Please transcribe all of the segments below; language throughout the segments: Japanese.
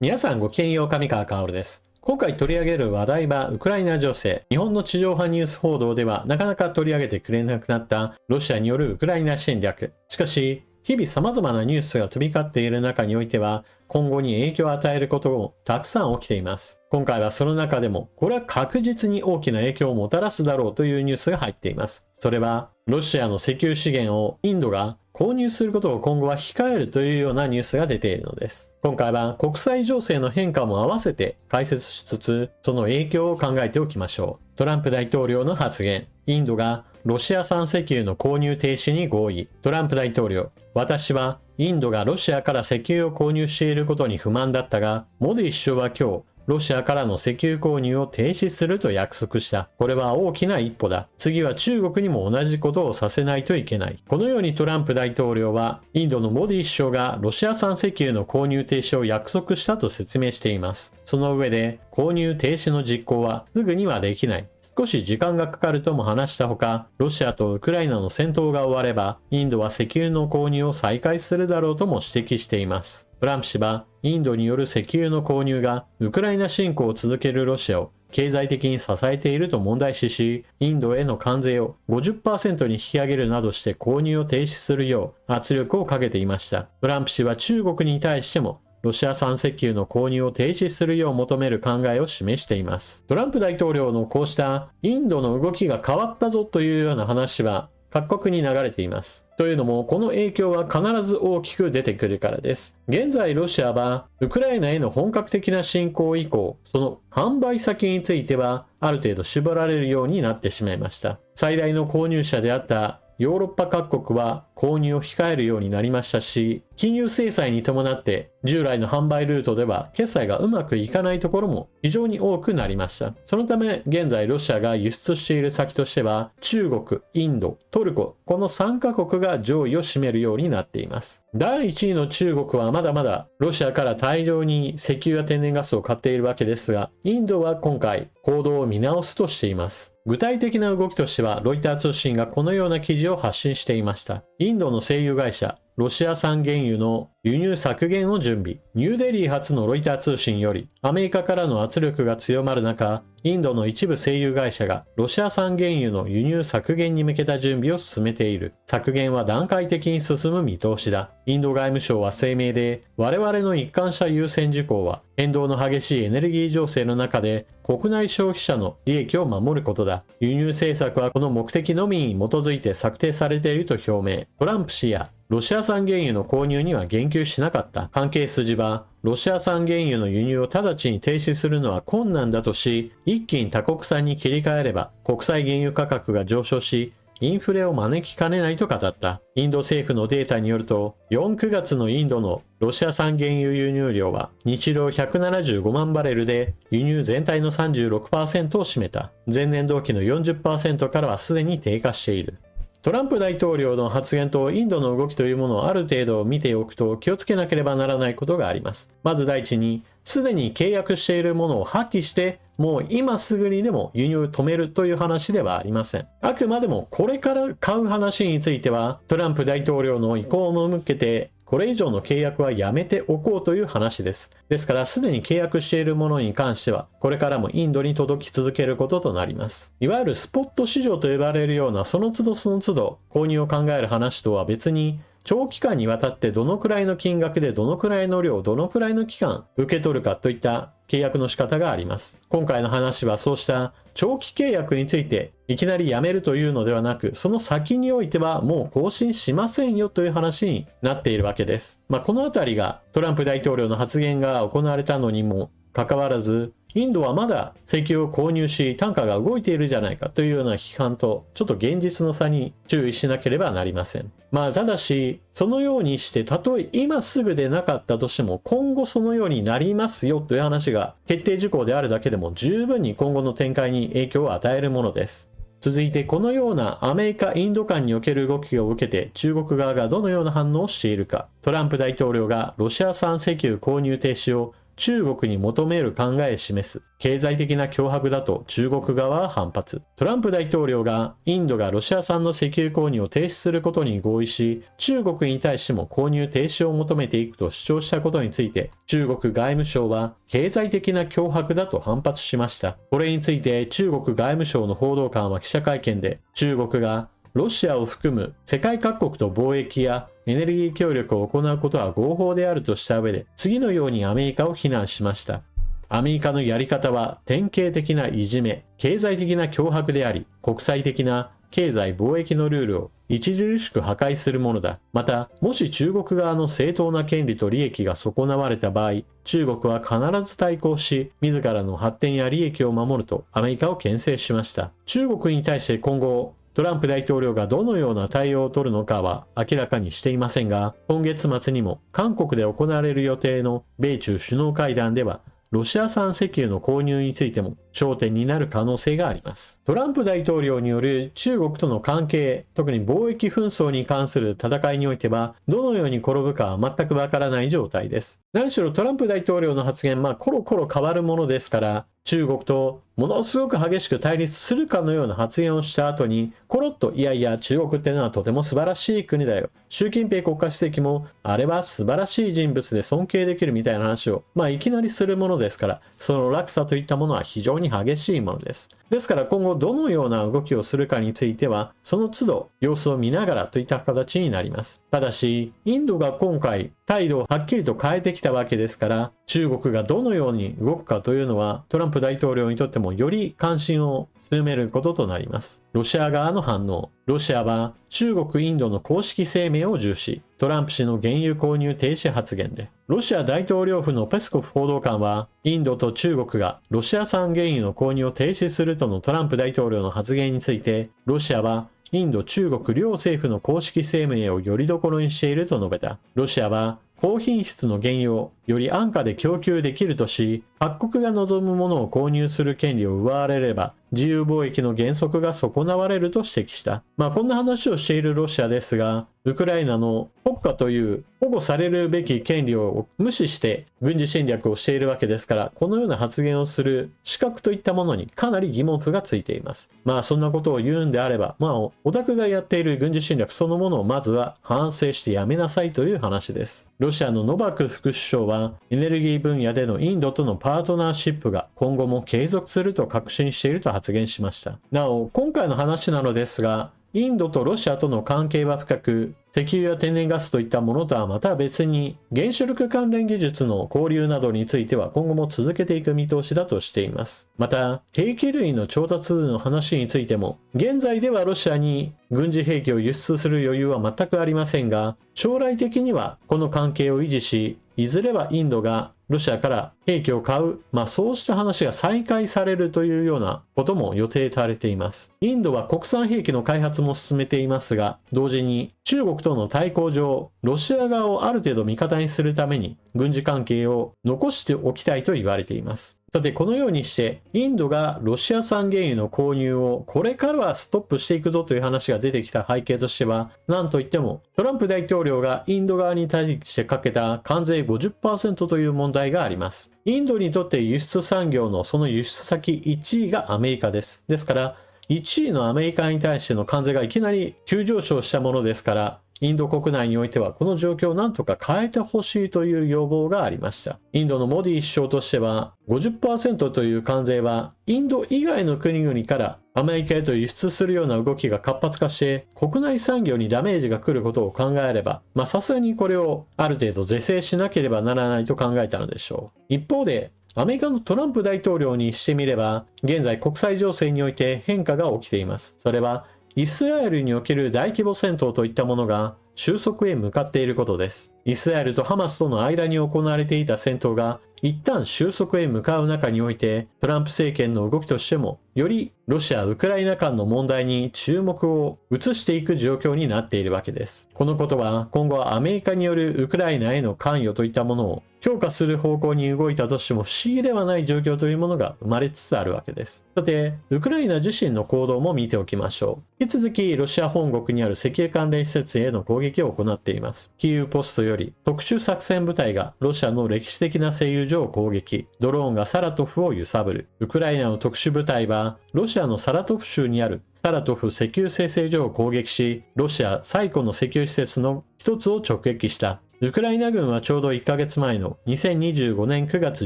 皆さんごきげんよう、上川薫です。今回取り上げる話題はウクライナ情勢。日本の地上波ニュース報道ではなかなか取り上げてくれなくなったロシアによるウクライナ侵略。しかし、日々様々なニュースが飛び交っている中においては、今後に影響を与えることをたくさん起きています。今回はその中でも、これは確実に大きな影響をもたらすだろうというニュースが入っています。それは、ロシアの石油資源をインドが購入することを今後は控えるというようなニュースが出ているのです。今回は国際情勢の変化も合わせて解説しつつ、その影響を考えておきましょう。トランプ大統領の発言。インドがロシア産石油の購入停止に合意。トランプ大統領。私はインドがロシアから石油を購入していることに不満だったが、モディ首相は今日、ロシアからの石油購入を停止すると約束した。これは大きな一歩だ。次は中国にも同じことをさせないといけない。このようにトランプ大統領は、インドのモディ首相がロシア産石油の購入停止を約束したと説明しています。その上で、購入停止の実行はすぐにはできない。少し時間がかかるとも話したほか、ロシアとウクライナの戦闘が終われば、インドは石油の購入を再開するだろうとも指摘しています。トランプ氏は、インドによる石油の購入がウクライナ侵攻を続けるロシアを経済的に支えていると問題視し、インドへの関税を 50% に引き上げるなどして購入を停止するよう圧力をかけていました。トランプ氏は中国に対しても、ロシア産石油の購入を停止するよう求める考えを示しています。トランプ大統領のこうしたインドの動きが変わったぞというような話は各国に流れています。というのも、この影響は必ず大きく出てくるからです。現在ロシアはウクライナへの本格的な侵攻以降、その販売先についてはある程度絞られるようになってしまいました。最大の購入者であったヨーロッパ各国は購入を控えるようになりましたし、金融制裁に伴って従来の販売ルートでは決済がうまくいかないところも非常に多くなりました。そのため現在ロシアが輸出している先としては中国、インド、トルコ、この3カ国が上位を占めるようになっています。第1位の中国はまだまだロシアから大量に石油や天然ガスを買っているわけですが、インドは今回行動を見直すとしています。具体的な動きとしては、ロイター通信がこのような記事を発信していました。インドの石油会社、ロシア産原油の輸入削減を準備。ニューデリー発のロイター通信より、アメリカからの圧力が強まる中、インドの一部石油会社がロシア産原油の輸入削減に向けた準備を進めている。削減は段階的に進む見通しだ。インド外務省は声明で、我々の一貫した優先事項は、変動の激しいエネルギー情勢の中で国内消費者の利益を守ることだ。輸入政策はこの目的のみに基づいて策定されていると表明。トランプ氏やロシア産原油の購入には言及しなかった。関係筋は、ロシア産原油の輸入を直ちに停止するのは困難だとし、一気に多国産に切り替えれば国際原油価格が上昇し、インフレを招きかねないと語った。インド政府のデータによると、9月のインドのロシア産原油輸入量は日量175万バレルで輸入全体の 36% を占めた。前年同期の 40% からはすでに低下している。トランプ大統領の発言とインドの動きというものをある程度見ておくと気をつけなければならないことがあります。まず第一に、すでに契約しているものを破棄して、もう今すぐにでも輸入を止めるという話ではありません。あくまでもこれから買う話については、トランプ大統領の意向を向けて、これ以上の契約はやめておこうという話です。ですから、すでに契約しているものに関しては、これからもインドに届き続けることとなります。いわゆるスポット市場と呼ばれるような、その都度その都度購入を考える話とは別に、長期間にわたってどのくらいの金額でどのくらいの量、どのくらいの期間受け取るかといった契約の仕方があります。今回の話はそうした長期契約についていきなりやめるというのではなく、その先においてはもう更新しませんよという話になっているわけです。このあたりがトランプ大統領の発言が行われたのにもかかわらず、インドはまだ石油を購入し単価が動いているじゃないかというような批判とちょっと現実の差に注意しなければなりません。ただしそのようにしてたとえ今すぐでなかったとしても今後そのようになりますよという話が決定事項であるだけでも十分に今後の展開に影響を与えるものです。続いてこのようなアメリカ・インド間における動きを受けて中国側がどのような反応をしているか。トランプ大統領がロシア産石油購入停止を中国に求める考えを示す経済的な脅迫だと中国側は反発。トランプ大統領がインドがロシア産の石油購入を停止することに合意し、中国に対しても購入停止を求めていくと主張したことについて、中国外務省は経済的な脅迫だと反発しました。これについて中国外務省の報道官は記者会見で、中国がロシアを含む世界各国と貿易やエネルギー協力を行うことは合法であるとした上で、次のようにアメリカを非難しました。アメリカのやり方は典型的ないじめ、経済的な脅迫であり、国際的な経済貿易のルールを著しく破壊するものだ。また、もし中国側の正当な権利と利益が損なわれた場合、中国は必ず対抗し、自らの発展や利益を守るとアメリカを牽制しました。中国に対して今後、トランプ大統領がどのような対応を取るのかは明らかにしていませんが、今月末にも韓国で行われる予定の米中首脳会談では、ロシア産石油の購入についても焦点になる可能性があります。トランプ大統領による中国との関係、特に貿易紛争に関する戦いにおいては、どのように転ぶかは全くわからない状態です。何しろトランプ大統領の発言、コロコロ変わるものですから、中国とものすごく激しく対立するかのような発言をした後に、コロッといやいや中国ってのはとても素晴らしい国だよ。習近平国家主席もあれは素晴らしい人物で尊敬できるみたいな話を、いきなりするものですから、その落差といったものは非常に激しいものです。ですから今後どのような動きをするかについては、その都度様子を見ながらといった形になります。ただし、インドが今回態度をはっきりと変えてきたわけですから、中国がどのように動くかというのは、トランプ大統領にとってもより関心を強めることとなります。ロシア側の反応。ロシアは中国・インドの公式声明を重視。トランプ氏の原油購入停止発言で。ロシア大統領府のペスコフ報道官は、インドと中国がロシア産原油の購入を停止するとのトランプ大統領の発言について、ロシアはインド・中国両政府の公式声明をよりどころにしていると述べた。ロシアは高品質の原油をより安価で供給できるとし、各国が望むものを購入する権利を奪われれば、自由貿易の原則が損なわれると指摘した。こんな話をしているロシアですが、ウクライナの国家という保護されるべき権利を無視して軍事侵略をしているわけですから、このような発言をする資格といったものにかなり疑問符がついています。そんなことを言うんであれば、オタクがやっている軍事侵略そのものをまずは反省してやめなさいという話です。ロシアのノバク副首相は、エネルギー分野でのインドとのパートナーシップが今後も継続すると確信していると発言しました。なお、今回の話なのですが、インドとロシアとの関係は深く、石油や天然ガスといったものとはまた別に、原子力関連技術の交流などについては今後も続けていく見通しだとしています。また、兵器類の調達の話についても、現在ではロシアに軍事兵器を輸出する余裕は全くありませんが、将来的にはこの関係を維持し、いずれはインドがロシアから兵器を買う、そうした話が再開されるというようなことも予定されています。インドは国産兵器の開発も進めていますが、同時に中国との対抗上、ロシア側をある程度味方にするために軍事関係を残しておきたいと言われています。さて、このようにしてインドがロシア産原油の購入をこれからはストップしていくぞという話が出てきた背景としては、なんといってもトランプ大統領がインド側に対してかけた関税 50% という問題があります。インドにとって輸出産業のその輸出先1位がアメリカです。ですから1位のアメリカに対しての関税がいきなり急上昇したものですから、インド国内においてはこの状況を何とか変えてほしいという要望がありました。インドのモディ首相としては 50% という関税はインド以外の国々からアメリカへと輸出するような動きが活発化して国内産業にダメージが来ることを考えれば、さすがにこれをある程度是正しなければならないと考えたのでしょう。一方でアメリカのトランプ大統領にしてみれば、現在国際情勢において変化が起きています。それはイスラエルにおける大規模戦闘といったものが収束へ向かっていることです。イスラエルとハマスとの間に行われていた戦闘が一旦収束へ向かう中において、トランプ政権の動きとしてもよりロシア・ウクライナ間の問題に注目を移していく状況になっているわけです。このことは今後アメリカによるウクライナへの関与といったものを強化する方向に動いたとしても不思議ではない状況というものが生まれつつあるわけです。さて、ウクライナ自身の行動も見ておきましょう。引き続きロシア本国にある石油関連施設への攻撃を行っています。キーウポストより特殊作戦部隊がロシアの歴史的な製油所を攻撃。ドローンがサラトフを揺さぶる。ウクライナの特殊部隊は、ロシアのサラトフ州にあるサラトフ石油精製所を攻撃し、ロシア最古の石油施設の一つを直撃した。ウクライナ軍はちょうど1ヶ月前の2025年9月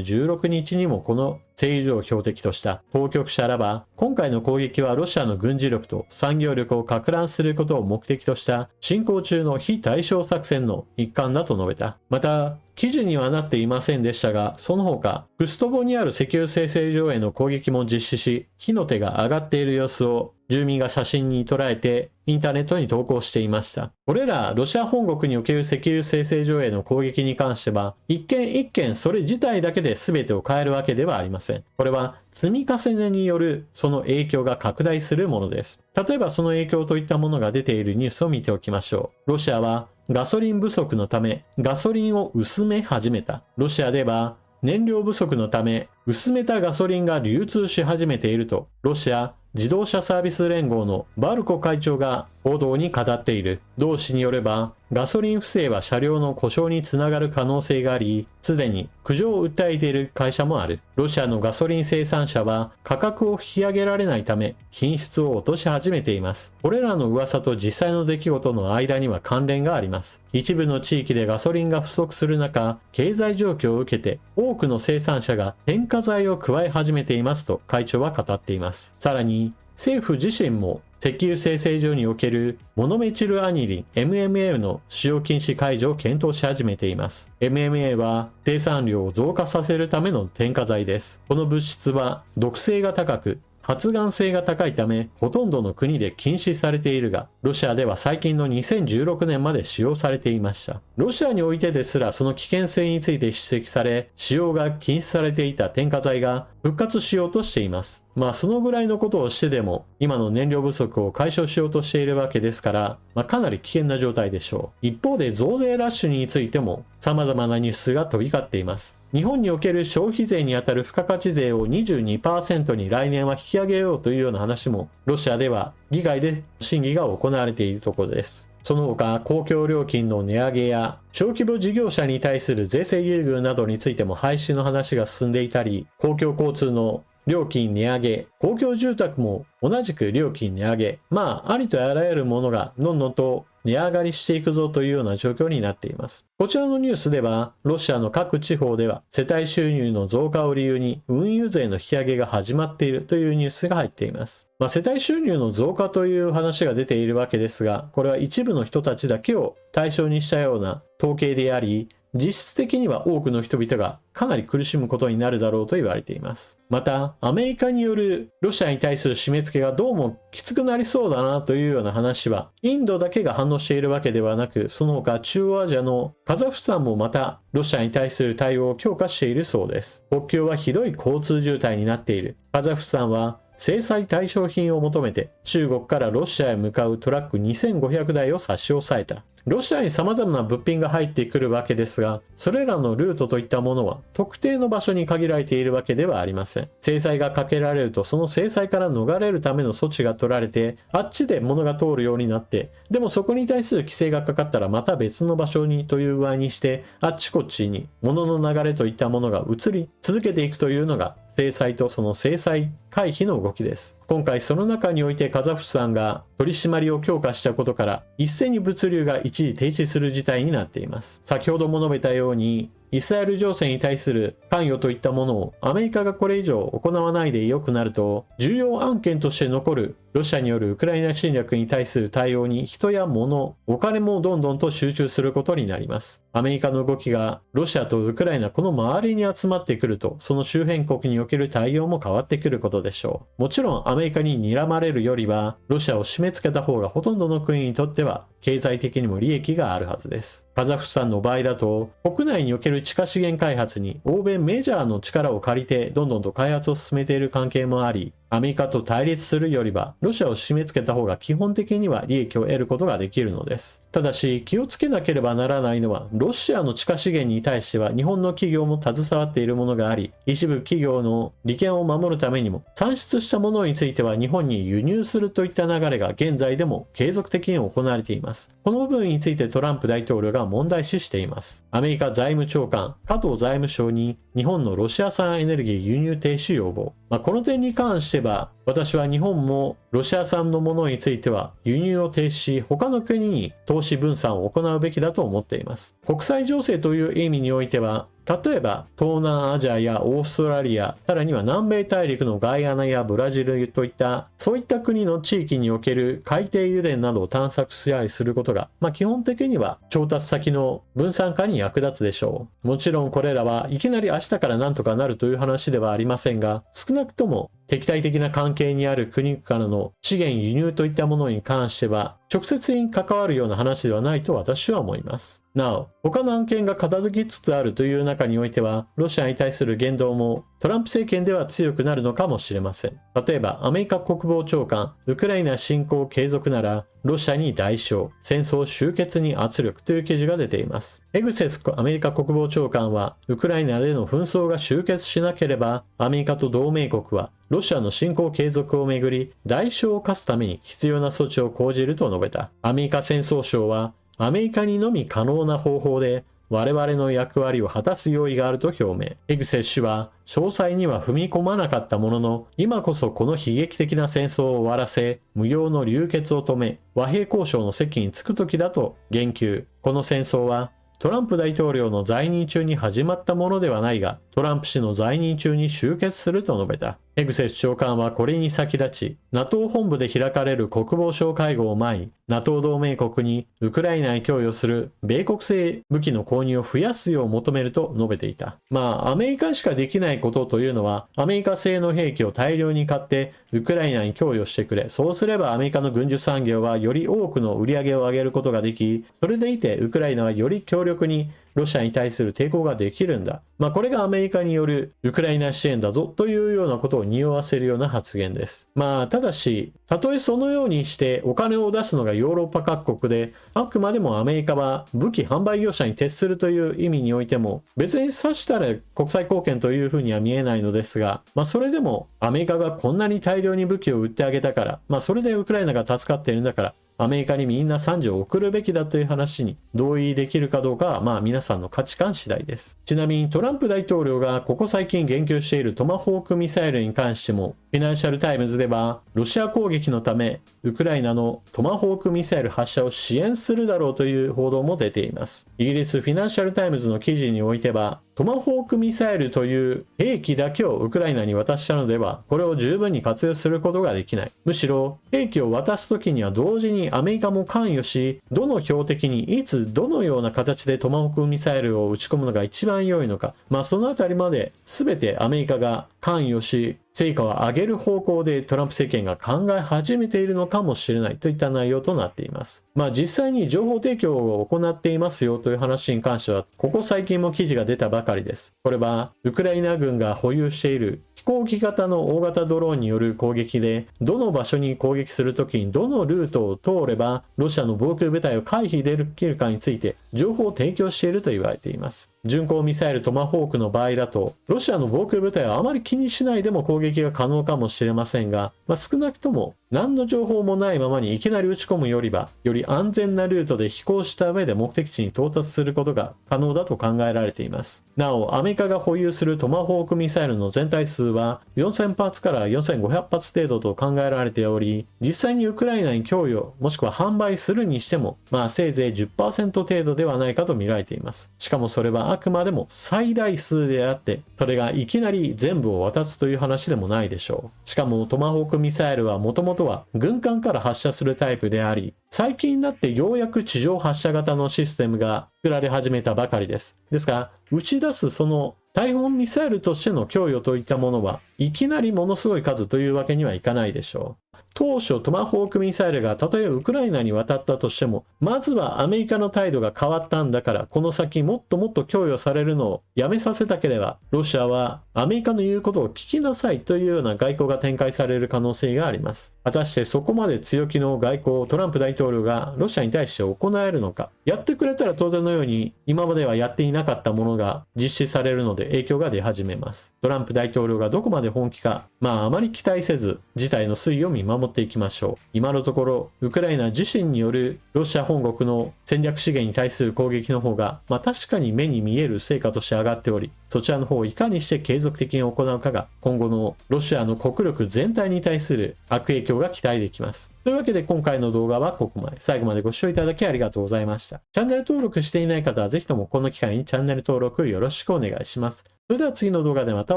16日にもこの製油所を標的とした。当局者らは、今回の攻撃はロシアの軍事力と産業力を撹乱することを目的とした進行中の非対称作戦の一環だと述べた。また、記事にはなっていませんでしたが、その他、クストボにある石油精製所への攻撃も実施し、火の手が上がっている様子を住民が写真に捉えてインターネットに投稿していました。これらロシア本国における石油精製所への攻撃に関しては、一件一件それ自体だけで全てを変えるわけではありません。これは積み重ねによるその影響が拡大するものです。例えばその影響といったものが出ているニュースを見ておきましょう。ロシアはガソリン不足のためガソリンを薄め始めた。ロシアでは燃料不足のため薄めたガソリンが流通し始めているとロシア自動車サービス連合のバルコ会長が報道に語っている。同氏によればガソリン不正は車両の故障につながる可能性があり、すでに苦情を訴えている会社もある。ロシアのガソリン生産者は価格を引き上げられないため品質を落とし始めています。これらの噂と実際の出来事の間には関連があります。一部の地域でガソリンが不足する中、経済状況を受けて多くの生産者が添加剤を加え始めていますと会長は語っています。さらに政府自身も石油精製所におけるモノメチルアニリン MMA の使用禁止解除を検討し始めています。MMA は生産量を増加させるための添加剤です。この物質は毒性が高く発がん性が高いためほとんどの国で禁止されているが、ロシアでは最近の2016年まで使用されていました。ロシアにおいてですらその危険性について指摘され、使用が禁止されていた添加剤が復活しようとしています。そのぐらいのことをしてでも今の燃料不足を解消しようとしているわけですから、かなり危険な状態でしょう。一方で増税ラッシュについても様々なニュースが飛び交っています。日本における消費税にあたる付加価値税を 22% に来年は引き上げようというような話もロシアでは議会で審議が行われているところです。その他公共料金の値上げや小規模事業者に対する税制優遇などについても廃止の話が進んでいたり、公共交通の料金値上げ、公共住宅も同じく料金値上げ、ありとあらゆるものがどんどんと値上がりしていくぞというような状況になっています。こちらのニュースでは、ロシアの各地方では世帯収入の増加を理由に運輸税の引き上げが始まっているというニュースが入っています。世帯収入の増加という話が出ているわけですが、これは一部の人たちだけを対象にしたような統計であり、実質的には多くの人々がかなり苦しむことになるだろうと言われています。また、アメリカによるロシアに対する締め付けがどうもきつくなりそうだなというような話は、インドだけが反応しているわけではなく、その他中央アジアのカザフスタンもまたロシアに対する対応を強化しているそうです。国境はひどい交通渋滞になっている。カザフスタンは制裁対象品を求めて中国からロシアへ向かうトラック2500台を差し押さえた。ロシアに様々な物品が入ってくるわけですが、それらのルートといったものは特定の場所に限られているわけではありません。制裁がかけられるとその制裁から逃れるための措置が取られて、あっちで物が通るようになって、でもそこに対する規制がかかったらまた別の場所にという具合にして、あっちこっちに物の流れといったものが移り続けていくというのが制裁とその制裁回避の動きです。今回その中においてカザフスタンが取り締まりを強化したことから一斉に物流が一時停止する事態になっています。先ほども述べたようにイスラエル情勢に対する関与といったものをアメリカがこれ以上行わないで良くなると、重要案件として残るロシアによるウクライナ侵略に対する対応に人や物、お金もどんどんと集中することになります。アメリカの動きがロシアとウクライナこの周りに集まってくると、その周辺国における対応も変わってくることでしょう。もちろんアメリカに睨まれるよりは、ロシアを締め付けた方がほとんどの国にとっては経済的にも利益があるはずです。カザフスタンの場合だと、国内における地下資源開発に欧米メジャーの力を借りてどんどんと開発を進めている関係もあり、アメリカと対立するよりは、ロシアを締め付けた方が基本的には利益を得ることができるのです。ただし、気をつけなければならないのは、ロシアの地下資源に対しては日本の企業も携わっているものがあり、一部企業の利権を守るためにも、産出したものについては日本に輸入するといった流れが現在でも継続的に行われています。この部分についてトランプ大統領が問題視しています。アメリカ財務長官、加藤財務省に日本のロシア産エネルギー輸入停止要望。この点に関しては、私は日本もロシア産のものについては輸入を停止し、他の国に投資分散を行うべきだと思っています。国際情勢という意味においては、例えば東南アジアやオーストラリア、さらには南米大陸のガイアナやブラジルといったそういった国の地域における海底油田などを探索したりすることが、基本的には調達先の分散化に役立つでしょう。もちろんこれらはいきなり明日からなんとかなるという話ではありませんが、少なくとも敵対的な関係にある国からの資源輸入といったものに関しては直接に関わるような話ではないと私は思います。なお、他の案件が片付きつつあるという中においては、ロシアに対する言動もトランプ政権では強くなるのかもしれません。例えば、アメリカ国防長官、ウクライナ侵攻継続なら、ロシアに代償、戦争終結に圧力という記事が出ています。エグセスアメリカ国防長官は、ウクライナでの紛争が終結しなければ、アメリカと同盟国は、ロシアの侵攻継続をめぐり、代償を課すために必要な措置を講じると述べた。アメリカ戦争省は、アメリカにのみ可能な方法で、我々の役割を果たす用意があると表明。エグセス氏は、詳細には踏み込まなかったものの、今こそこの悲劇的な戦争を終わらせ、無用の流血を止め、和平交渉の席に着く時だと言及。この戦争は、トランプ大統領の在任中に始まったものではないが、トランプ氏の在任中に終結すると述べた。エグセス長官はこれに先立ち、NATO 本部で開かれる国防相会合を前に、NATO 同盟国にウクライナに供与する米国製武器の購入を増やすよう求めると述べていた。アメリカしかできないことというのは、アメリカ製の兵器を大量に買ってウクライナに供与してくれ。そうすればアメリカの軍需産業はより多くの売り上げを上げることができ、それでいてウクライナはより強力にロシアに対する抵抗ができるんだ。これがアメリカによるウクライナ支援だぞというようなことを匂わせるような発言です。ただし、たとえそのようにしてお金を出すのがヨーロッパ各国で、あくまでもアメリカは武器販売業者に徹するという意味においても、別にさしたら国際貢献というふうには見えないのですが、それでもアメリカがこんなに大量に武器を売ってあげたから、それでウクライナが助かっているんだから、アメリカにみんな賛辞を送るべきだという話に同意できるかどうかは皆さんの価値観次第です。ちなみにトランプ大統領がここ最近言及しているトマホークミサイルに関しても、フィナンシャルタイムズではロシア攻撃のためウクライナのトマホークミサイル発射を支援するだろうという報道も出ています。イギリスフィナンシャルタイムズの記事においては、トマホークミサイルという兵器だけをウクライナに渡したのでは、これを十分に活用することができない。むしろ兵器を渡すときには同時にアメリカも関与し、どの標的にいつどのような形でトマホークミサイルを撃ち込むのが一番良いのか、そのあたりまで全てアメリカが関与し、成果を上げる方向でトランプ政権が考え始めているのかもしれないといった内容となっています。実際に情報提供を行っていますよという話に関しては、ここ最近も記事が出たばかりです。これはウクライナ軍が保有している飛行機型の大型ドローンによる攻撃で、どの場所に攻撃するときにどのルートを通ればロシアの防空部隊を回避できるかについて情報を提供していると言われています。巡航ミサイルトマホークの場合だと、ロシアの防空部隊はあまり気にしないでも攻撃が可能かもしれませんが、少なくとも何の情報もないままにいきなり撃ち込むよりは、より安全なルートで飛行した上で目的地に到達することが可能だと考えられています。なお、アメリカが保有するトマホークミサイルの全体数は4000発から4500発程度と考えられており、実際にウクライナに供与もしくは販売するにしても、せいぜい 10% 程度ではないかと見られています。しかもそれはあくまでも最大数であって、それがいきなり全部を渡すという話でもないでしょう。しかもトマホークミサイルはもともとは軍艦から発射するタイプであり、最近になってようやく地上発射型のシステムが作られ始めたばかりです。ですが、打ち出すその対砲ミサイルとしての供与といったものはいきなりものすごい数というわけにはいかないでしょう。当初トマホークミサイルがたとえウクライナに渡ったとしても、まずはアメリカの態度が変わったんだから、この先もっともっと供与されるのをやめさせたければ、ロシアはアメリカの言うことを聞きなさいというような外交が展開される可能性があります。果たしてそこまで強気の外交をトランプ大統領がロシアに対して行えるのか。やってくれたら当然のように今まではやっていなかったものが実施されるので影響が出始めます。トランプ大統領がどこまで本気か、あまり期待せず事態の推移を見守っていきましょう。今のところウクライナ自身によるロシア本国の戦略資源に対する攻撃の方が、確かに目に見える成果として上がっており、そちらの方をいかにして継続的に行うかが今後のロシアの国力全体に対する悪影響が期待できます。というわけで今回の動画はここまで。最後までご視聴いただきありがとうございました。チャンネル登録していない方はぜひともこの機会にチャンネル登録よろしくお願いします。それでは次の動画でまた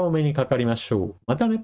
お目にかかりましょう。またね。